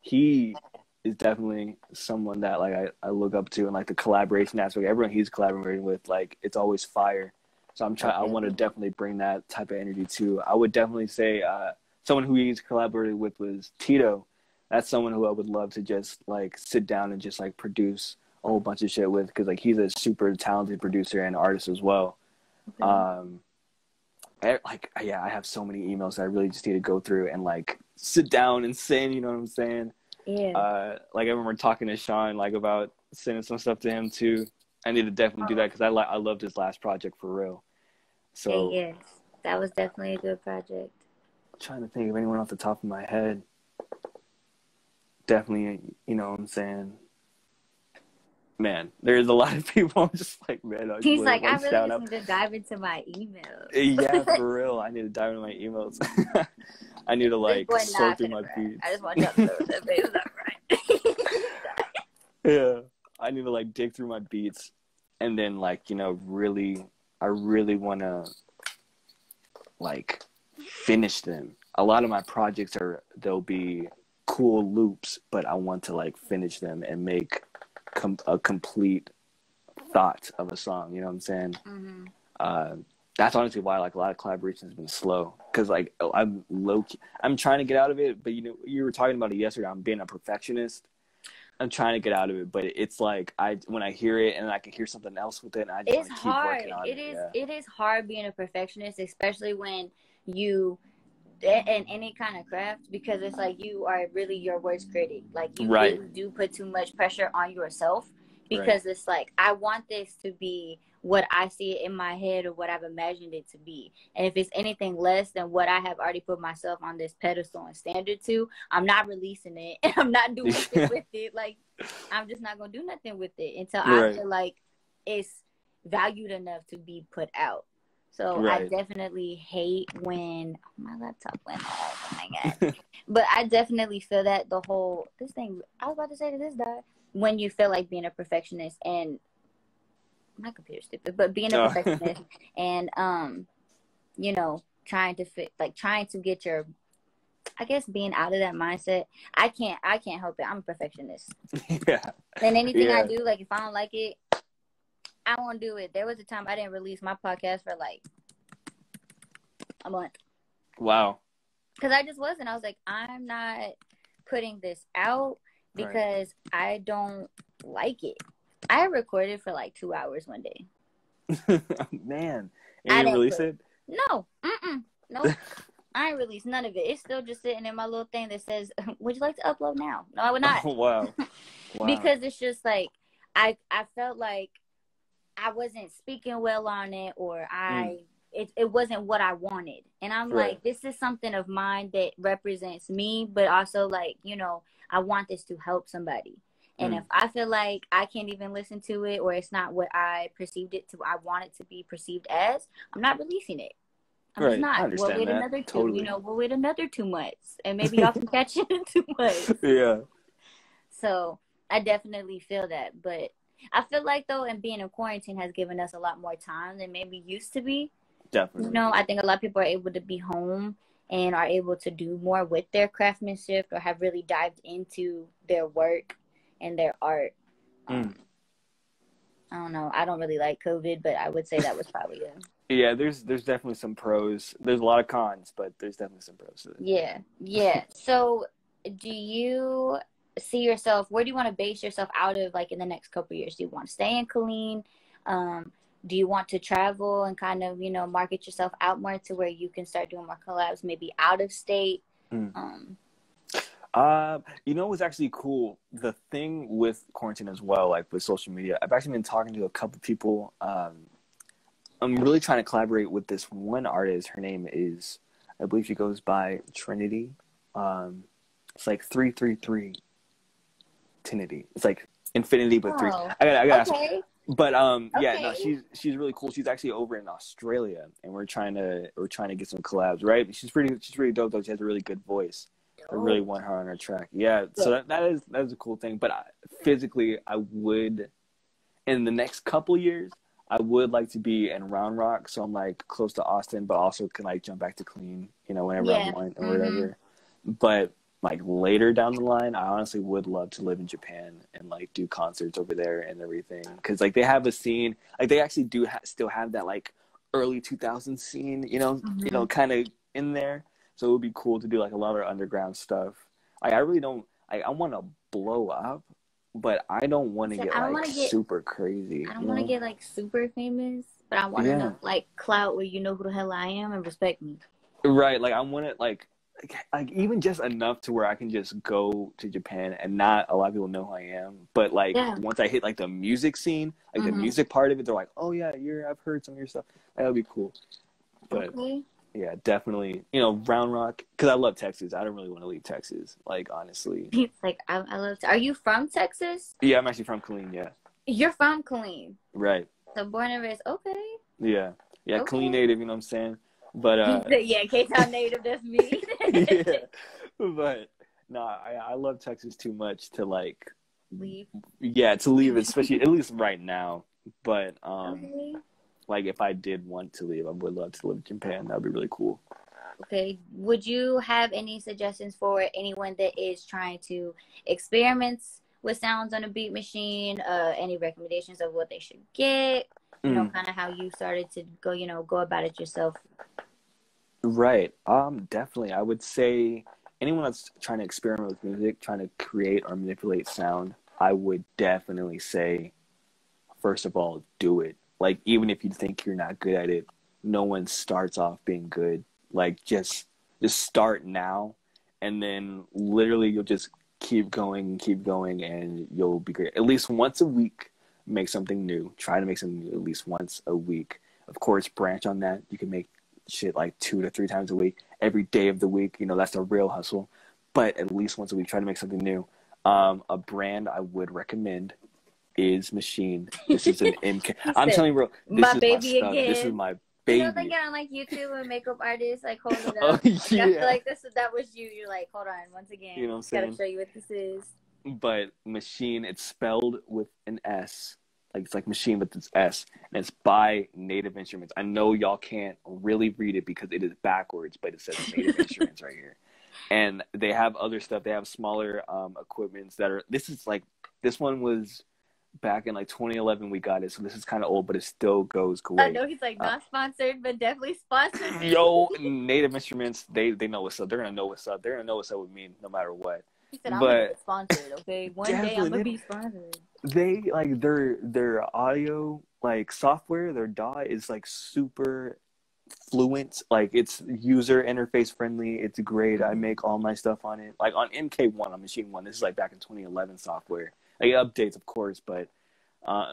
He is definitely someone that like I look up to, and like the collaboration aspect. Everyone he's collaborating with, like it's always fire. So I'm trying. I want to definitely bring that type of energy too. I would definitely say someone who he's collaborated with was Tito. That's someone who I would love to just like sit down and just like produce a whole bunch of shit with, because like he's a super talented producer and artist as well. I have so many emails that I really just need to go through and like sit down and send. You know what I'm saying? Yeah. Like I remember talking to Sean like about sending some stuff to him too. I need to definitely do that because I loved his last project for real. So yes, that was definitely a good project. I'm trying to think of anyone off the top of my head. Definitely, you know what I'm saying? Man, there's a lot of people. I'm just like, man. He's like, I really just need to dive into my emails. Yeah, for real. I need to dive into my emails. I need to like sort through my beats. I just want y'all to know that baby's not right. Yeah, I need to like dig through my beats, and then like, you know, I really want to like finish them. A lot of my projects they'll be cool loops, but I want to like finish them and make a complete thought of a song. You know what I'm saying? Mm-hmm. That's honestly why like a lot of collaborations have been slow, because like I'm trying to get out of it, but you know, you were talking about it yesterday. I'm being a perfectionist. I'm trying to get out of it, but it's like when I hear it and I can hear something else with it, and I just want to keep working on it. It is hard being a perfectionist, especially when you in any kind of craft, because it's like you are really your worst critic. Like you really do put too much pressure on yourself, because it's like, I want this to be what I see it in my head or what I've imagined it to be. And if it's anything less than what I have already put myself on this pedestal and standard to, I'm not releasing it and I'm not doing anything with it. Like, I'm just not going to do nothing with it until I feel like it's valued enough to be put out. So I definitely hate when my laptop went off. Oh my God. But I definitely feel that I was about to say that this died. When you feel like being a perfectionist, and my computer's stupid, but being a perfectionist and you know, trying to get your, I guess, being out of that mindset. I can't help it. I'm a perfectionist. Yeah. And anything I do, like if I don't like it, I won't do it. There was a time I didn't release my podcast for like a month. Wow. Because I just wasn't. I was like, I'm not putting this out because I don't like it. I recorded for like 2 hours one day. Man. And you didn't release it? No. Nope. I ain't released none of it. It's still just sitting in my little thing that says, would you like to upload now? No, I would not. Oh, wow. Because it's just like, I felt like I wasn't speaking well on it, or it wasn't what I wanted. And I'm like, this is something of mine that represents me, but also like, you know, I want this to help somebody. And if I feel like I can't even listen to it, or it's not what I perceived it to, I want it to be perceived as, I'm not releasing it. I'm just not. We'll wait another two, you know, we'll wait another 2 months, and maybe y'all can catch it in 2 months. Yeah. So I definitely feel that. But I feel like, though, and being in quarantine has given us a lot more time than maybe used to be. Definitely. You know, I think a lot of people are able to be home and are able to do more with their craftsmanship, or have really dived into their work and their art. I don't know. I don't really like COVID, but I would say that was probably a... Yeah, there's definitely some pros. There's a lot of cons, but there's definitely some pros to it. Yeah, yeah. So do you see yourself, where do you want to base yourself out of, like, in the next couple of years? Do you want to stay in Killeen? Do you want to travel and kind of, you know, market yourself out more to where you can start doing more collabs, maybe out of state? You know what's actually cool? The thing with quarantine as well, like with social media, I've actually been talking to a couple people. I'm really trying to collaborate with this one artist. Her name is, I believe she goes by Trinity. It's like 333 Tinity. It's like infinity, but three. I gotta ask her. But yeah, no, she's really cool. She's actually over in Australia, and we're trying to get some collabs, right? She's pretty dope though. She has a really good voice. I really want her on our track. Yeah, so that is a cool thing. But physically, I would, in the next couple years, I would like to be in Round Rock, so I'm like close to Austin, but also can like jump back to Killeen, you know, whenever I want or whatever. But like later down the line, I honestly would love to live in Japan and like do concerts over there and everything, because like they have a scene, like they actually do still have that like early 2000s scene, you know, kind of in there. So it would be cool to do like a lot of underground stuff. Like I really don't, I want to blow up, but I don't want to get super crazy. I don't want to get like super famous, but I want enough like clout where you know who the hell I am and respect me. Right, like I want it like even just enough to where I can just go to Japan and not a lot of people know who I am, but like once I hit like the music scene, like the music part of it, they're like, oh yeah, I've heard some of your stuff. That would be cool. But yeah, definitely, you know, Round Rock, because I love Texas. I don't really want to leave Texas, like, honestly. It's like, I love... Are you from Texas? Yeah, I'm actually from Killeen, yeah. You're from Killeen? Right. So born and raised, okay. Yeah. Yeah, okay. Killeen native, you know what I'm saying? But, yeah, K-Town native, that's me. Yeah. But, no, I love Texas too much to, like... Leave? Yeah, to leave, especially, at least right now. But, like, if I did want to leave, I would love to live in Japan. That would be really cool. Okay. Would you have any suggestions for anyone that is trying to experiment with sounds on a beat machine? Any recommendations of what they should get? You know, kind of how you started to go about it yourself. Right. Definitely. I would say anyone that's trying to experiment with music, trying to create or manipulate sound, I would definitely say, first of all, do it. Like, even if you think you're not good at it, no one starts off being good. Like, just start now, and then literally you'll just keep going, and you'll be great. At least once a week, make something new. Try to make something new at least once a week. Of course, branch on that. You can make shit like 2 to 3 times a week, every day of the week. You know, that's a real hustle. But at least once a week, try to make something new. A brand I would recommend is Maschine. This is an MK. I'm telling you, bro, this is baby my stuff. Again. This is my baby. You know, they get on like YouTube and makeup artists like hold it up. Oh, yeah. I feel like that was you. You're like, hold on, once again. You know what I'm saying? Gotta show you what this is. But Maschine, it's spelled with an S. Like it's like machine with this S, and it's by Native Instruments. I know y'all can't really read it because it is backwards, but it says Native Instruments right here. And they have other stuff. They have smaller equipments that are. This one was back in like 2011 we got it, so this is kind of old, but it still goes great. I know he's like not sponsored, but definitely sponsored. Yo, Native Instruments, they know what's up. They're gonna know what's up. They're gonna know what's up with me no matter what. He said, I'm gonna get sponsored, okay? One day I'm gonna be sponsored. They like their audio like software, their DAW is like super fluent. Like it's user interface friendly. It's great. I make all my stuff on it. Like on MK1, on Maschine 1. This is like back in 2011 software. Like it updates, of course, but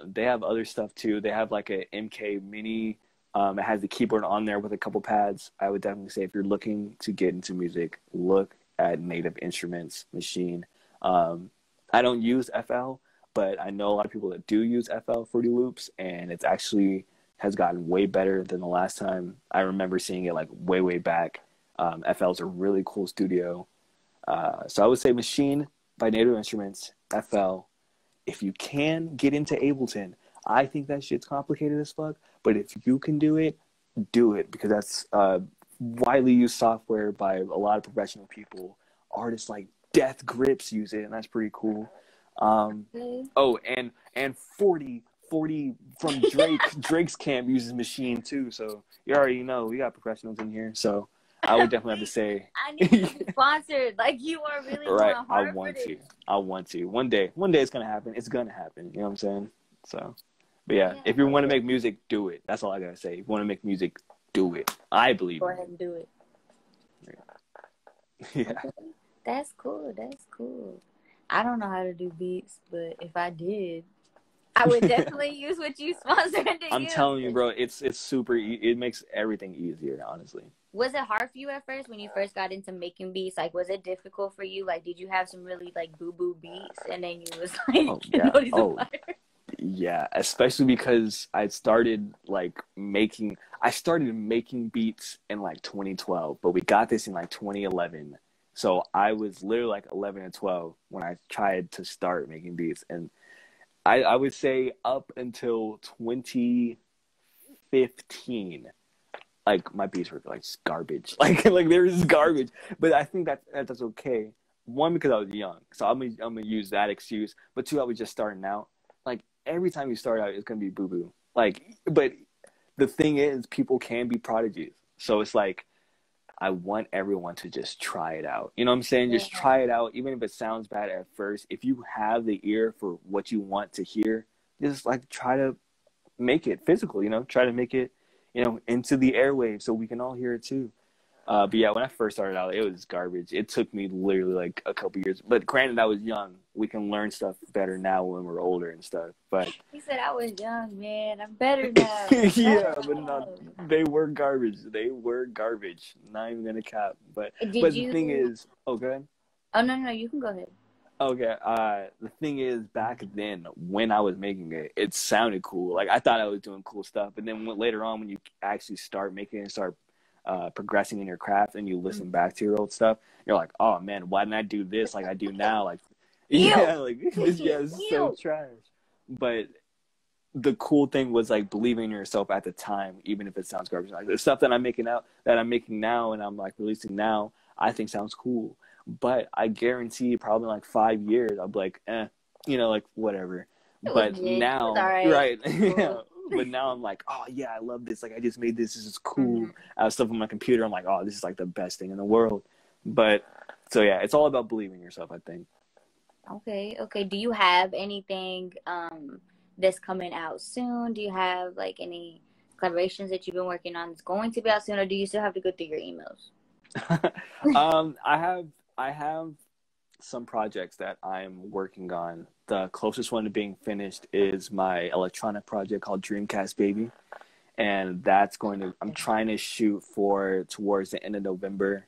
They have other stuff too. They have like a MK Mini. It has the keyboard on there with a couple pads. I would definitely say if you're looking to get into music, look at Native Instruments Maschine. I don't use FL, but I know a lot of people that do use FL Fruity Loops, and it's actually has gotten way better than the last time I remember seeing it, like way back. FL is a really cool studio. So I would say Maschine by Native Instruments, FL. If you can get into Ableton, I think that shit's complicated as fuck, but if you can do it, because that's widely used software by a lot of professional people. Artists like Death Grips use it, and that's pretty cool. Oh, and 40 from Drake's camp uses Maschine too, so you already know we got professionals in here. So I would definitely have to say I need to be sponsored. Like, you are really right. going hard I want to. One day it's gonna happen. It's gonna happen. You know what I'm saying? So, but yeah, if you want to make music, do it. That's all I gotta say. If you want to make music, do it. I believe. Go ahead and do it. Yeah. Okay. That's cool. I don't know how to do beats, but if I did, I would definitely use what you sponsored to use. I'm telling you, bro, it's super. It makes everything easier, honestly. Was it hard for you at first when you first got into making beats? Like, was it difficult for you? Like, did you have some really like boo beats, and then you was like, yeah, especially because I started making beats in like 2012, but we got this in like 2011. So I was literally like 11 and 12 when I tried to start making beats, and I would say up until 2015, like my beats were like garbage, like they were just garbage. But I think that's okay. One, because I was young, so I'm gonna use that excuse. But two, I was just starting out. Like every time you start out, it's gonna be boo boo. Like, but the thing is, people can be prodigies. So it's like, I want everyone to just try it out. You know what I'm saying? Just try it out, even if it sounds bad at first. If you have the ear for what you want to hear, just like try to make it physical, try to make it, into the airwaves so we can all hear it too. But yeah, when I first started out, it was garbage. It took me literally like a couple years. But granted, I was young. We can learn stuff better now when we're older and stuff. But he said I was young, man. I'm better now. Yeah, but no, they were garbage. They were garbage. Not even gonna cap. But the thing is, go ahead. Oh no, you can go ahead. Okay. The thing is, back then when I was making it, it sounded cool. Like I thought I was doing cool stuff. But then later on, when you actually start making it and start progressing in your craft, and you listen back to your old stuff, you're like, oh man, why didn't I do this like I do now? Like, it's so trash. But the cool thing was like believing in yourself at the time, even if it sounds garbage. Like the stuff that I'm making now, and I'm like releasing now, I think sounds cool. But I guarantee probably like 5 years, I'll be like, like whatever. But now, right. Cool. But now I'm like, oh yeah, I love this. Like I just made this. This is cool. I have stuff on my computer. I'm like, oh, this is like the best thing in the world. But so yeah, it's all about believing in yourself, I think. Okay. Do you have anything that's coming out soon? Do you have like any collaborations that you've been working on that's going to be out soon, or do you still have to go through your emails? I have some projects that I'm working on. The closest one to being finished is my electronic project called Dreamcast Baby. And I'm trying to shoot towards the end of November.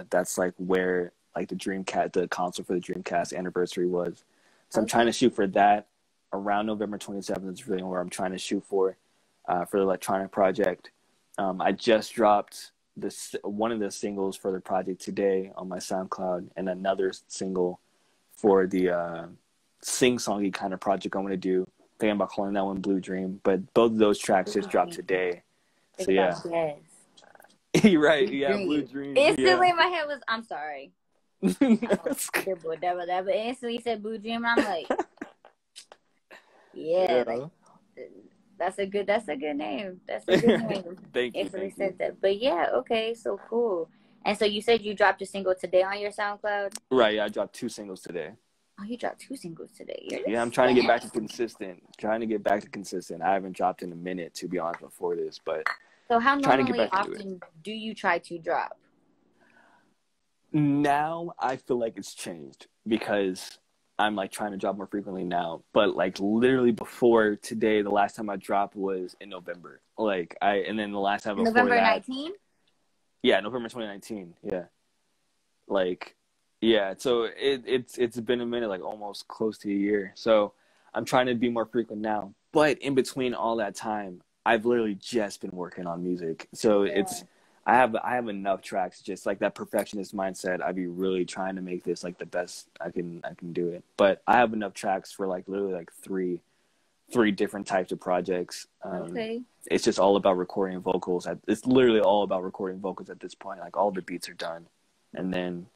That's like where like the console for the Dreamcast anniversary was. So I'm trying to shoot for that around November 27th is really where I'm trying to shoot for the electronic project. I just dropped one of the singles for the project today on my SoundCloud, and another single for the sing-songy kind of project I'm going to do. Thinking about calling that one Blue Dream, but both of those tracks just dropped today. So yeah. You're right. Yeah, Blue Dream. Instantly in my head was, I'm sorry. But instantly he said Blue Dream, and I'm like, yeah. Like, that's a good name. That's a good name. Thank you. Said that. But yeah, okay, so cool. And so you said you dropped a single today on your SoundCloud? Right, yeah, I dropped 2 singles today. Oh, you dropped 2 singles today. Yeah, I'm trying to get back to consistent. I haven't dropped in a minute, to be honest, before this, but so how normally often do you try to drop? Now I feel like it's changed because I'm like trying to drop more frequently now. But like literally before today, the last time I dropped was in November. And then the last time before November that, 19? yeah, November 2019. Yeah, like yeah. So it's been a minute, like almost close to a year. So I'm trying to be more frequent now. But in between all that time, I've literally just been working on music. So I have enough tracks, just like that perfectionist mindset. I'd be really trying to make this like the best I can do it. But I have enough tracks for like literally like three different types of projects. Okay. It's just all about recording vocals. It's literally all about recording vocals at this point. Like all the beats are done, and then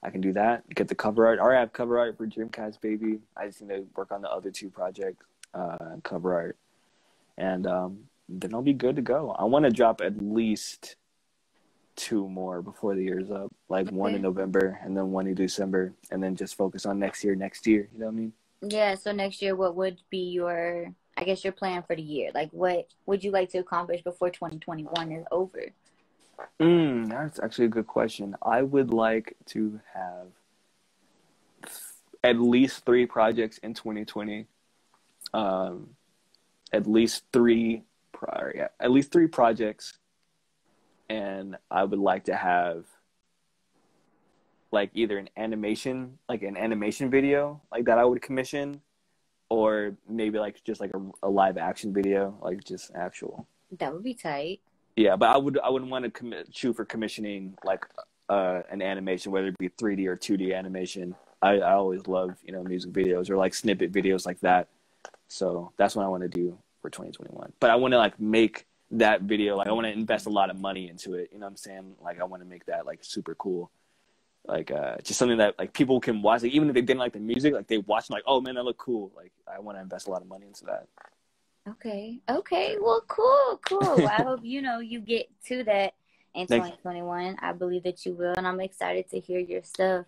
I can do that. Get the cover art. I already have cover art for Dreamcast Baby. I just need to work on the other two projects, cover art, and then I'll be good to go. I want to drop at least 2 more before the year's up, like one in November and then one in December, and then just focus on next year. You know what I mean? Yeah. So next year, what would be your plan for the year? Like, what would you like to accomplish before 2021 is over? That's actually a good question. I would like to have at least 3 projects in 2020. At least three projects. And I would like to have like either an animation video like that I would commission, or maybe like just like a live action video, like just actual. That would be tight. Yeah, but I wouldn't want to shoot for commissioning like an animation, whether it be 3D or 2D animation. I always love, music videos or like snippet videos like that. So that's what I want to do for 2021. But I want to like make that video, like I want to invest a lot of money into it. You know what I'm saying? Like I want to make that like super cool. Like just something that like people can watch. Like even if they didn't like the music, like they watch and like, oh man, that look cool. Like I want to invest a lot of money into that. Okay. Well, cool. I hope you get to that in 2021. I believe that you will, and I'm excited to hear your stuff.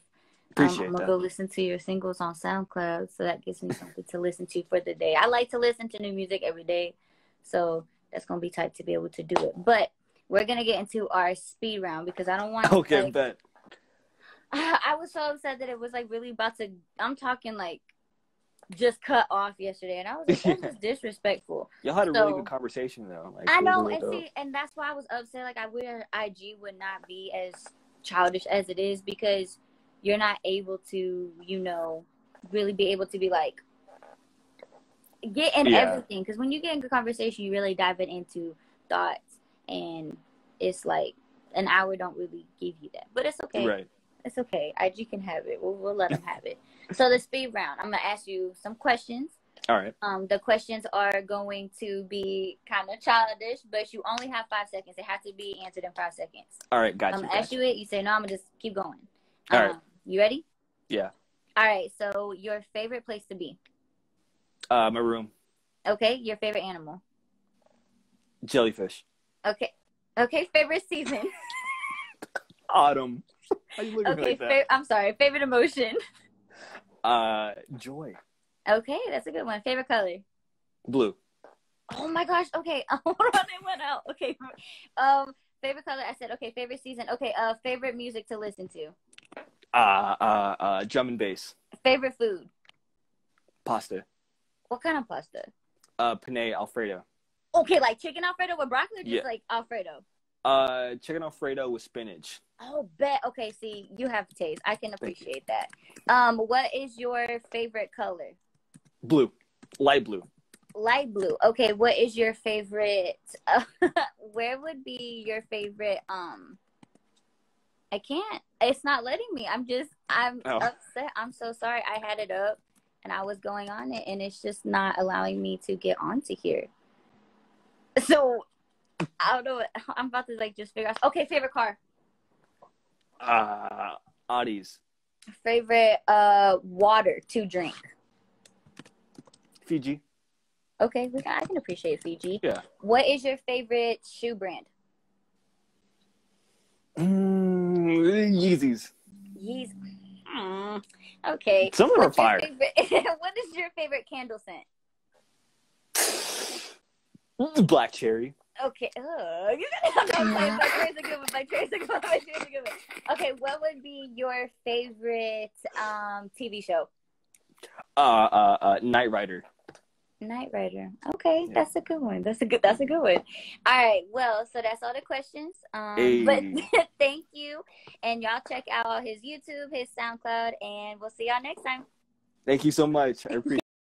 I'm gonna go listen to your singles on SoundCloud, so that gives me something to listen to for the day. I like to listen to new music every day, so that's gonna be tight to be able to do it. But we're gonna get into our speed round because I don't want. Okay, bet. I was so upset that it was like really about to. I'm talking like just cut off yesterday, and I was like, that's just disrespectful. Y'all had a really good conversation though. Like, I know, and that's why I was upset. Like I wish IG would not be as childish as it is, because you're not able to, really be able to be like, get in everything. Because when you get in good conversation, you really dive it into thoughts. And it's like an hour don't really give you that. But it's okay. Right. It's okay. IG can have it. We'll let them have it. So the speed round, I'm going to ask you some questions. All right. The questions are going to be kind of childish, but you only have 5 seconds. It has to be answered in 5 seconds. All right, gotcha. I'm going to ask you it. You say, no, I'm going to just keep going. All right. You ready? Yeah. All right. So your favorite place to be? My room. Okay. Your favorite animal? Jellyfish. Okay. Favorite season? Autumn. How you looking like that? I'm sorry. Favorite emotion? Joy. Okay, that's a good one. Favorite color? Blue. Oh my gosh. Okay. Hold on, it went out. Okay. Favorite color? I said okay. Favorite season? Okay. Favorite music to listen to? Drum and bass. Favorite food? Pasta. What kind of pasta? Penne Alfredo. Okay, like chicken Alfredo with broccoli, or just like Alfredo? Chicken Alfredo with spinach. Oh, bet. Okay, see, you have taste. I can appreciate that. What is your favorite color? Blue. Light blue. Light blue. Okay, what is your favorite? Where would be your favorite? I can't. It's not letting me. I'm upset. I'm so sorry. I had it up and I was going on it, and it's just not allowing me to get onto here. So I don't know. I'm about to just figure out. Okay, favorite car. Audis. Favorite water to drink. Fiji. Okay, I can appreciate Fiji. Yeah. What is your favorite shoe brand? Yeezys. Yeezys. Okay. Some of them are fire. What is your favorite candle scent? Black cherry. Okay. Black cherry's a good one. Okay, what would be your favorite TV show? Night Rider. Night Rider. Okay, that's a good one. That's a good one. All right. Well, so that's all the questions. But thank you. And y'all check out his YouTube, his SoundCloud, and we'll see y'all next time. Thank you so much. I appreciate it.